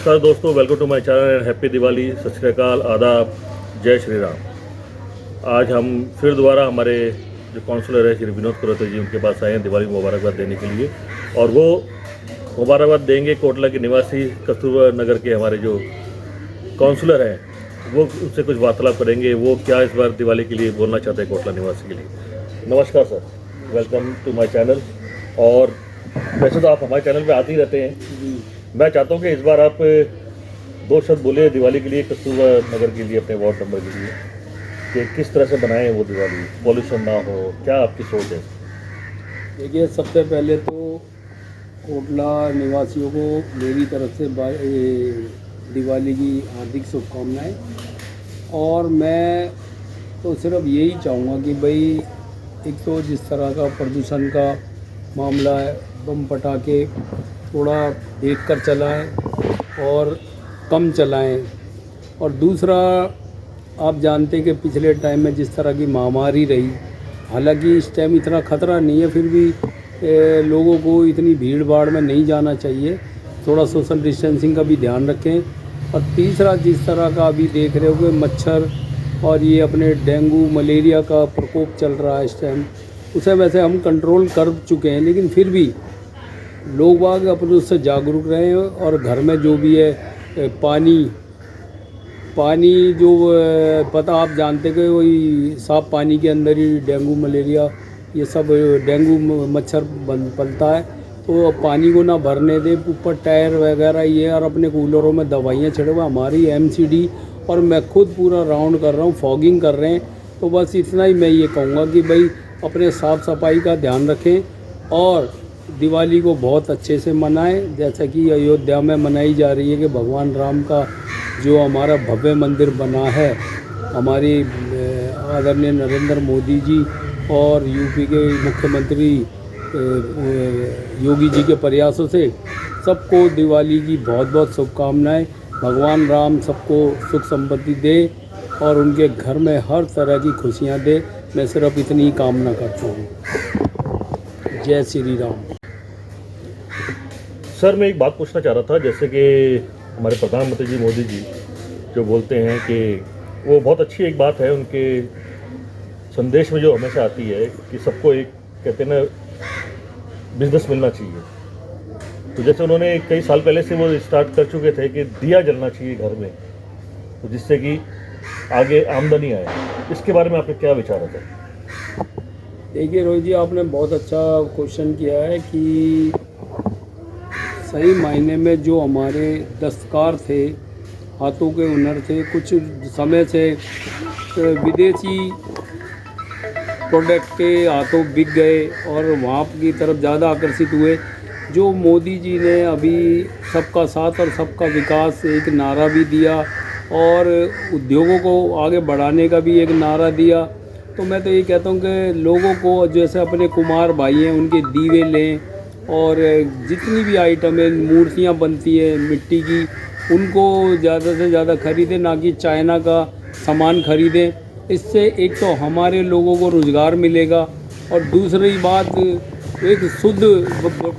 नमस्कार दोस्तों, welcome to my channel and happy Diwali, Sat Sri अकाल, आदाब, जय श्री राम। आज हम फिर दोबारा हमारे जो काउंसलर है श्री विनोद कुरैती जी, उनके पास आए हैं दिवाली मुबारकबाद देने के लिए। और वो मुबारकबाद देंगे कोटला के निवासी कस्तूरबा नगर के हमारे जो काउंसलर हैं, वो उससे कुछ वार्तालाप करेंगे। वो क्या इस बार दिवाली के लिए बोलना चाहते हैं कोटला निवासी के लिए। नमस्कार sir, welcome to my channel. और वैसे तो आप हमारे चैनल पे आते ही रहते हैं। मैं चाहता हूँ कि इस बार आप दो शब्द बोले दिवाली के लिए, कस्तूरबा नगर के लिए, अपने वार्ड नंबर के लिए, कि किस तरह से बनाएं वो दिवाली, पॉल्यूशन ना हो, क्या आपकी सोच है? देखिए, सबसे पहले तो कोटला निवासियों को मेरी तरफ से दिवाली की हार्दिक शुभकामनाएं। और मैं तो सिर्फ यही चाहूँगा कि भाई एक तो जिस तरह का प्रदूषण का मामला है, बम पटाखे थोड़ा देख कर चलाएं और कम चलाएं। और दूसरा, आप जानते हैं कि पिछले टाइम में जिस तरह की महामारी रही, हालांकि इस टाइम इतना ख़तरा नहीं है, फिर भी लोगों को इतनी भीड़ भाड़ में नहीं जाना चाहिए। थोड़ा सोशल डिस्टेंसिंग का भी ध्यान रखें। और तीसरा, जिस तरह का अभी देख रहे हो कि मच्छर और ये अपने डेंगू मलेरिया का प्रकोप चल रहा है इस टाइम, उसे वैसे हम कंट्रोल कर चुके हैं, लेकिन फिर भी लोग बाग अपने उससे जागरूक रहें। और घर में जो भी है पानी जो पता आप जानते कि वही साफ पानी के अंदर ही डेंगू मलेरिया ये सब डेंगू मच्छर पलता है, तो पानी को ना भरने दे, ऊपर टायर वगैरह ये, और अपने कूलरों में दवाइयाँ छिड़वा। हमारी एमसीडी और मैं खुद पूरा राउंड कर रहा हूँ, फॉगिंग कर रहे हैं। तो बस इतना ही मैं ये कहूँगा कि भाई अपने साफ़ सफाई का ध्यान रखें और दिवाली को बहुत अच्छे से मनाएं, जैसा कि अयोध्या में मनाई जा रही है कि भगवान राम का जो हमारा भव्य मंदिर बना है, हमारी आदरणीय नरेंद्र मोदी जी और यूपी के मुख्यमंत्री योगी जी के प्रयासों से सबको दिवाली की बहुत बहुत शुभकामनाएं। भगवान राम सबको सुख संपत्ति दे और उनके घर में हर तरह की खुशियां दे। मैं सिर्फ इतनी ही कामना करता हूँ। जय श्री राम। सर, मैं एक बात पूछना चाह रहा था, जैसे कि हमारे प्रधानमंत्री जी मोदी जी जो बोलते हैं कि वो बहुत अच्छी एक बात है उनके संदेश में जो हमेशा आती है कि सबको एक, कहते हैं ना, बिजनेस मिलना चाहिए। तो जैसे उन्होंने कई साल पहले से वो स्टार्ट कर चुके थे कि दिया जलना चाहिए घर में, तो जिससे कि आगे आमदनी आए। इसके बारे में आपके क्या विचार है? देखिए रोहित जी, आपने बहुत अच्छा क्वेश्चन किया है कि सही मायने में जो हमारे दस्तकार थे, हाथों के हुनर थे, कुछ समय से विदेशी प्रोडक्ट के हाथों बिक गए और वहाँ की तरफ ज़्यादा आकर्षित हुए। जो मोदी जी ने अभी सबका साथ और सबका विकास एक नारा भी दिया और उद्योगों को आगे बढ़ाने का भी एक नारा दिया, तो मैं तो ये कहता हूँ कि लोगों को जैसे अपने कुम्हार भाई हैं उनके दीवे लें, और जितनी भी आइटम है, मूर्तियाँ बनती है मिट्टी की, उनको ज़्यादा से ज़्यादा ख़रीदें, ना कि चाइना का सामान ख़रीदें। इससे एक तो हमारे लोगों को रोज़गार मिलेगा और दूसरी बात, एक शुद्ध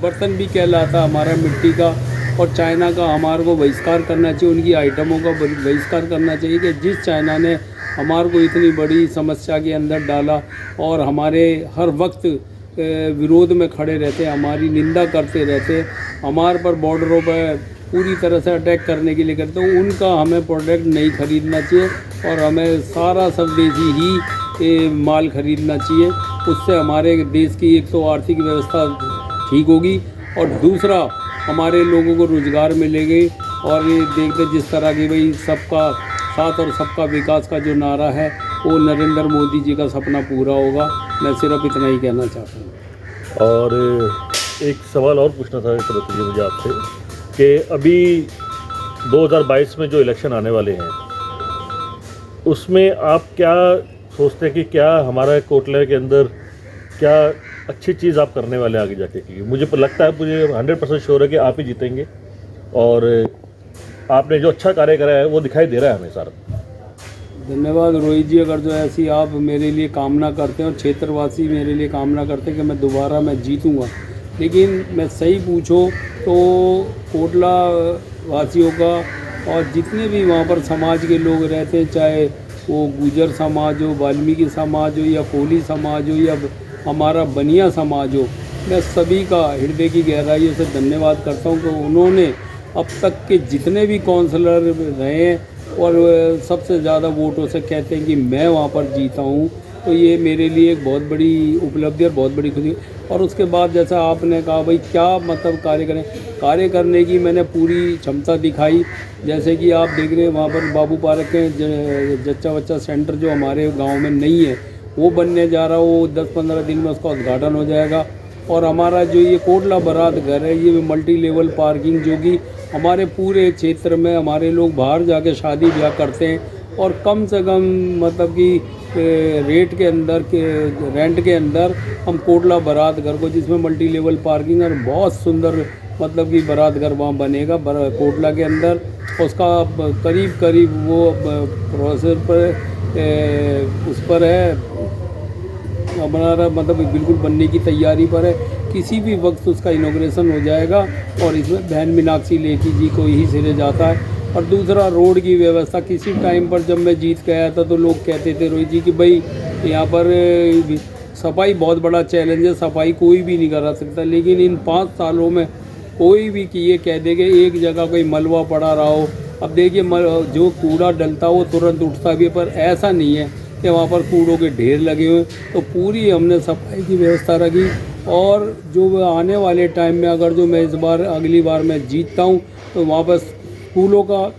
बर्तन भी कहलाता हमारा मिट्टी का। और चाइना का हमारे को बहिष्कार करना चाहिए, उनकी आइटमों का बहिष्कार करना चाहिए कि जिस चाइना ने हमारे को इतनी बड़ी समस्या के अंदर डाला और हमारे हर वक्त विरोध में खड़े रहते, हमारी निंदा करते रहते, हमारे पर बॉर्डरों पर पूरी तरह से अटैक करने के लिए करते, तो उनका हमें प्रोडक्ट नहीं खरीदना चाहिए और हमें सारा स्वदेशी ही माल खरीदना चाहिए। उससे हमारे देश की एक तो आर्थिक व्यवस्था ठीक होगी और दूसरा हमारे लोगों को रोज़गार मिलेगी। और ये देखते जिस तरह की भाई सबका साथ और सबका विकास का जो नारा है, वो नरेंद्र मोदी जी का सपना पूरा होगा। मैं सिर्फ इतना ही कहना चाहता हूँ। और एक सवाल और पूछना था कुरैती जी मुझे आपसे, कि अभी 2022 में जो इलेक्शन आने वाले हैं, उसमें आप क्या सोचते हैं कि क्या हमारा कोटला के अंदर क्या अच्छी चीज़ आप करने वाले आगे जाके की? मुझे लगता है, मुझे 100% श्योर है कि आप ही जीतेंगे और आपने जो अच्छा कार्य करा है वो दिखाई दे रहा है हमें सारा। धन्यवाद रोहित जी। अगर जो ऐसी आप मेरे लिए कामना करते हैं और क्षेत्रवासी मेरे लिए कामना करते हैं कि मैं दोबारा जीतूँगा, लेकिन मैं सही पूछो तो कोटला वासियों का और जितने भी वहाँ पर समाज के लोग रहते हैं, चाहे वो गुजर समाज हो, वाल्मीकि समाज हो, या कोली समाज हो, या हमारा बनिया समाज हो, मैं सभी का हृदय की गहराइयों से धन्यवाद करता हूँ कि उन्होंने अब तक के जितने भी काउंसलर रहे हैं और सबसे ज़्यादा वोटों से कहते हैं कि मैं वहाँ पर जीता हूँ, तो ये मेरे लिए एक बहुत बड़ी उपलब्धि और बहुत बड़ी खुशी। और उसके बाद जैसा आपने कहा भाई क्या मतलब कार्य करने की मैंने पूरी क्षमता दिखाई। जैसे कि आप देख रहे हैं वहाँ पर बाबू पार्क के जच्चा बच्चा सेंटर जो हमारे गांव में नहीं है वो बनने जा रहा, वो 10-15 दिन में उसका उद्घाटन हो जाएगा। और हमारा जो ये कोटला बारात घर है, ये मल्टी लेवल पार्किंग जो कि हमारे पूरे क्षेत्र में हमारे लोग बाहर जाके शादी ब्याह करते हैं और कम से कम मतलब कि रेट के अंदर के रेंट के अंदर हम कोटला बारात घर को, जिसमें मल्टी लेवल पार्किंग और बहुत सुंदर मतलब कि बारात घर वहाँ बनेगा कोटला के अंदर। उसका करीब वो प्रोसेस पर उस पर है हमारा मतलब बिल्कुल बनने की तैयारी पर है। किसी भी वक्त उसका इनॉग्रेशन हो जाएगा और इसमें बहन मीनाक्षी लेखी जी को ही सिरे जाता है। और दूसरा रोड की व्यवस्था, किसी टाइम पर जब मैं जीत गया था तो लोग कहते थे रोहित जी कि भाई यहाँ पर सफाई बहुत बड़ा चैलेंज है, सफाई कोई भी नहीं करा सकता। लेकिन इन 5 सालों में कोई भी कि ये कह दे कि एक जगह कोई मलबा पड़ा रहा हो। अब देखिए जो कूड़ा डलता वो तुरंत उठता भी है, पर ऐसा नहीं है कि वहाँ पर कूड़ों के ढेर लगे हुए। तो पूरी हमने सफाई की व्यवस्था रखी। और जो आने वाले टाइम में अगर जो मैं इस बार अगली बार मैं जीतता हूँ तो वहाँ पर स्कूलों का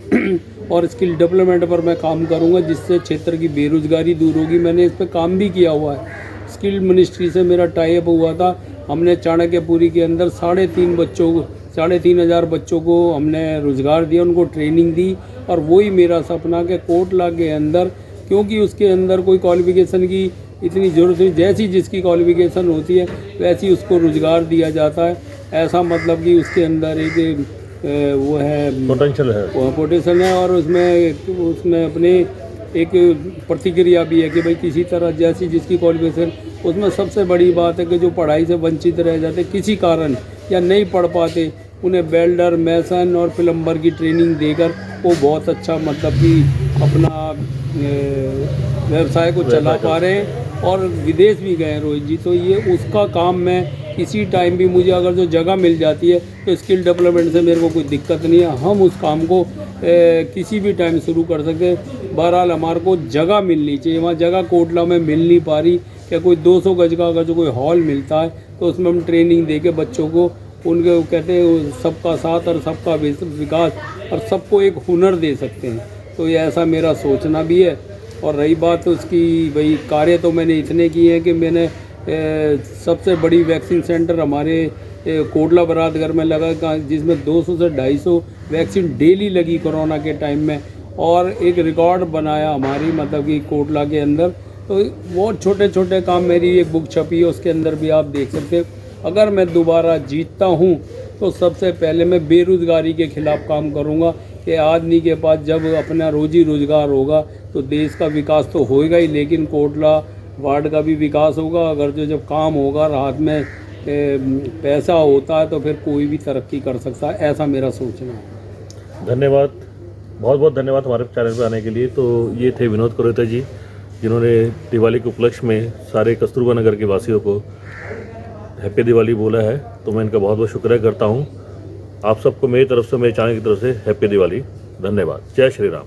और स्किल डेवलपमेंट पर मैं काम करूँगा, जिससे क्षेत्र की बेरोज़गारी दूर होगी। मैंने इस पर काम भी किया हुआ है। स्किल मिनिस्ट्री से मेरा टाई अप हुआ था। हमने चाणक्यपुरी के अंदर 3,500 बच्चों को हमने रोज़गार दिया, उनको ट्रेनिंग दी। और वही मेरा सपना कि कोटला के अंदर, क्योंकि उसके अंदर कोई क्वालिफ़िकेशन की इतनी ज़रूरत नहीं, जैसी जिसकी क्वालिफ़िकेशन होती है वैसी उसको रोज़गार दिया जाता है। ऐसा मतलब कि उसके अंदर एक वो है पोटेंशियल है और उसमें अपने एक प्रतिक्रिया भी है कि भाई किसी तरह जैसी जिसकी क्वालिफिकेशन। उसमें सबसे बड़ी बात है कि जो पढ़ाई से वंचित रह जाते किसी कारण या नहीं पढ़ पाते, उन्हें वेल्डर, मैसन और प्लम्बर की ट्रेनिंग देकर वो बहुत अच्छा मतलब कि अपना व्यवसाय को चला पा रहे हैं और विदेश भी गए रोहित जी। तो ये उसका काम मैं किसी टाइम भी, मुझे अगर जो जगह मिल जाती है तो स्किल डेवलपमेंट से मेरे को कोई दिक्कत नहीं है। हम उस काम को किसी भी टाइम शुरू कर सकते हैं। बहरहाल हमारे को जगह मिलनी चाहिए। वहाँ जगह कोटला में मिल नहीं पा रही। क्या कोई 200 गज का अगर जो कोई हॉल मिलता है तो उसमें हम ट्रेनिंग दे के बच्चों को, उनके कहते हैं सबका साथ और सबका विकास और सबको एक हुनर दे सकते हैं। तो ये ऐसा मेरा सोचना भी है। और रही बात उसकी, भाई कार्य तो मैंने इतने किए हैं कि मैंने सबसे बड़ी वैक्सीन सेंटर हमारे कोटला बारात घर में लगा, जिसमें 200 से 250 वैक्सीन डेली लगी कोरोना के टाइम में। और एक रिकॉर्ड बनाया हमारी मतलब कि कोटला के अंदर। तो बहुत छोटे छोटे काम, मेरी एक बुक छपी है उसके अंदर भी आप देख सकते हैं। अगर मैं दोबारा जीतता हूँ तो सबसे पहले मैं बेरोज़गारी के ख़िलाफ़ काम करूँगा कि आदमी के पास जब अपना रोजी रोज़गार होगा तो देश का विकास तो होएगा ही, लेकिन कोटला वार्ड का भी विकास होगा। अगर जो जब काम होगा, हाथ में पैसा होता है तो फिर कोई भी तरक्की कर सकता है। ऐसा मेरा सोचना है। धन्यवाद, बहुत बहुत धन्यवाद हमारे चैनल पर आने के लिए। तो ये थे विनोद करोहिता जी, जिन्होंने दिवाली के उपलक्ष्य में सारे कस्तूरबा नगर के वासियों को हैप्पी दिवाली बोला है। तो मैं इनका बहुत बहुत शुक्रिया करता हूँ। आप सबको मेरी तरफ से, मेरे चैनल की तरफ से हैप्पी दिवाली। धन्यवाद। जय श्री राम।